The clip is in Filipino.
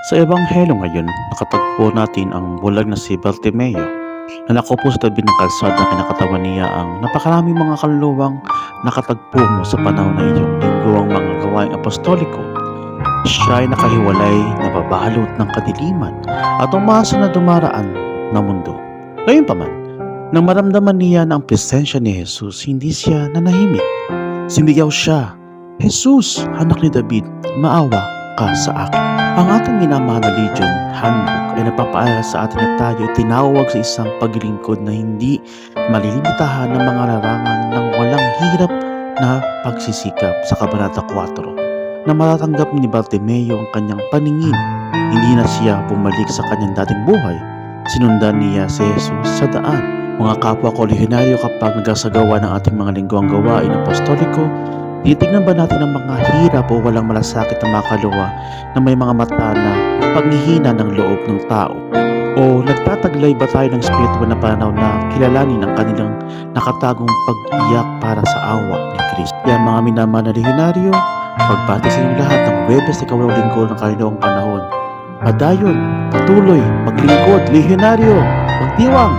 Sa Ebanghelyo ngayon, nakatagpo natin ang bulag na si Bartimeo na nakaupo sa tabi ng kalsada na kinakatawan niya ang napakaraming mga kaluluwang nakatagpo mo sa panahon na iyong lingguang mga gawaing apostoliko. Siya ay nakahiwalay, nababalot ng kadiliman at umasa na dumaraan na mundo. Gayunpaman, nang maramdaman niya na ang presensya ni Jesus, hindi siya nanahimik. Sumigaw siya, "Jesus, anak ni David, maawa ka sa akin." Ang ating minamahal na Legion Handbook ay nagpapaalala sa atin na tayo ay tinawag sa isang paglilingkod na hindi malilimitahan ng mga larangan ng walang hirap na pagsisikap sa Kabanata 4. Na matatanggap ni Bartimeo ang kanyang paningin, hindi na siya bumalik sa kanyang dating buhay. Sinundan niya si Jesus sa daan. Mga kapwa ko legionaryo, kapag nagasagawa ng ating mga lingguang gawain apostoliko, titignan ba natin ang mga hirap o walang malasakit na mga kaluluwa na may mga mata na paghihina ng loob ng tao? O nagtataglay ba tayo ng spiritual na pananaw na kilalanin ang kanilang nakatagong pag-iyak para sa awa ni Kristo? Kaya mga minamahal na legionaryo, pagbati sa inyong lahat ng Huwebes na ikaw linggo ng kanilang panahon. Padayon, patuloy, maglingkod, legionaryo, magdiwang!